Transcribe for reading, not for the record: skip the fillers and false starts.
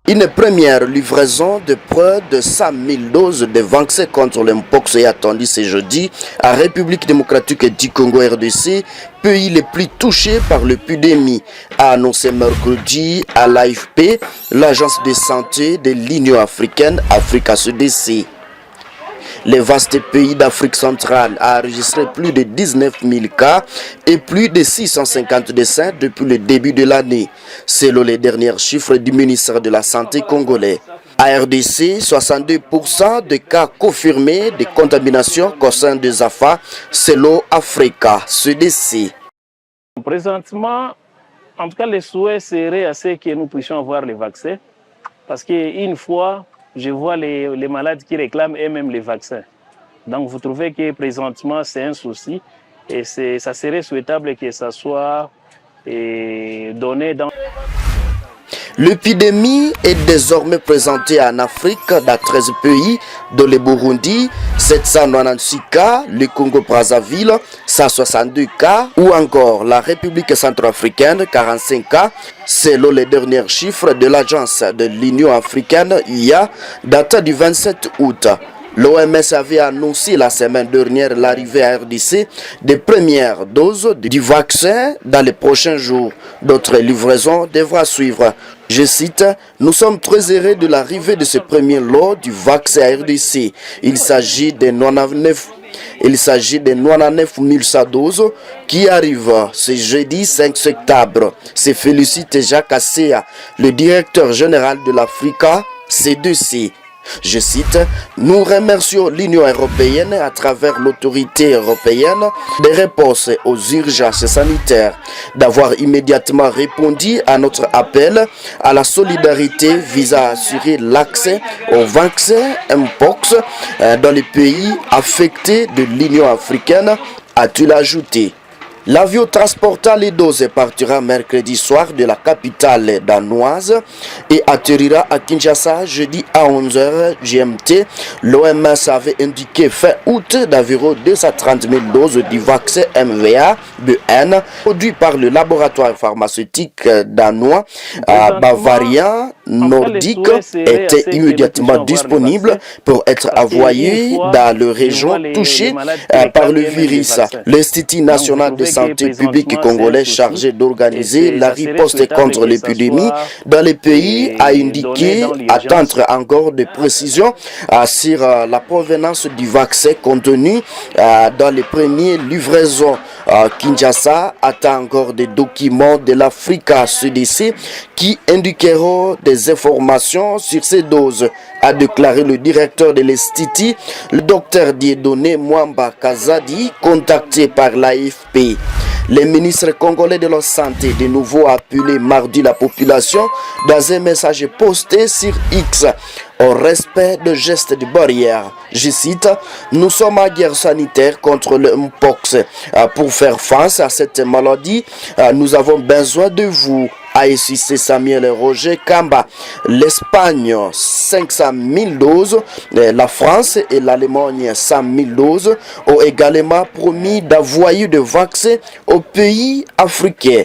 Une première livraison de près de 100 000 doses de vaccins contre l'Mpox est attendue ce jeudi à République démocratique du Congo RDC, pays le plus touché par l'épidémie, a annoncé mercredi à l'AFP, l'agence de santé de l'Union africaine, Africa CDC. Le vaste pays d'Afrique centrale a enregistré plus de 19 000 cas et plus de 650 décès depuis le début de l'année, selon les derniers chiffres du ministère de la Santé congolais. À RDC, 62% de cas confirmés de contamination concernent des AFA, selon Africa CDC. Présentement, en tout cas, les souhaits seraient à ce que nous puissions avoir les vaccins, parce qu'une fois, je vois les malades qui réclament eux-mêmes les vaccins. Donc vous trouvez que présentement c'est un souci et ça serait souhaitable que ça soit donné dans... L'épidémie est désormais présentée en Afrique dans 13 pays, dont le Burundi, 796 cas, le Congo-Brazzaville, 162 cas, ou encore la République centrafricaine, 45 cas, selon les derniers chiffres de l'agence de l'Union africaine, UA, datant du 27 août. L'OMS avait annoncé la semaine dernière l'arrivée à RDC des premières doses du vaccin dans les prochains jours. D'autres livraisons devraient suivre. Je cite, « Nous sommes très heureux de l'arrivée de ce premier lot du vaccin à RDC. Il s'agit de 99 100 doses qui arrivent ce jeudi 5 septembre. » Se félicite Jacques Asséa, le directeur général de l'Africa CDC. Je cite, « Nous remercions l'Union européenne à travers l'autorité européenne des réponses aux urgences sanitaires d'avoir immédiatement répondu à notre appel à la solidarité visant à assurer l'accès aux vaccins Mpox dans les pays affectés de l'Union africaine », a-t-il ajouté. L'avion transportant les doses partira mercredi soir de la capitale danoise et atterrira à Kinshasa jeudi à 11h GMT. L'OMS avait indiqué fin août d'environ 230 000 doses du vaccin MVA-BN produit par le laboratoire pharmaceutique danois Bavarian Nordique était immédiatement disponible pour être envoyé dans les régions touchées par le virus. L'Institut national de santé publique congolais chargé d'organiser la riposte contre l'épidémie dans les pays a indiqué attendre encore des précisions sur la provenance du vaccin contenu dans les premières livraisons. Kinshasa attend encore des documents de l'Africa CDC qui indiqueront des informations sur ces doses, a déclaré le directeur de l'Institut, le docteur Dieudonné Mwamba Kazadi, contacté par l'AFP. Le ministre congolais de la Santé de nouveau a appelé mardi la population dans un message posté sur X au respect de gestes de barrière. Je cite, « Nous sommes en guerre sanitaire contre le Mpox. Pour faire face à cette maladie, nous avons besoin de vous. » A insisté Samuel Roger Kamba. L'Espagne, 500 000 doses, la France et l'Allemagne, 100 000 doses, ont également promis d'envoyer des vaccins aux pays africains.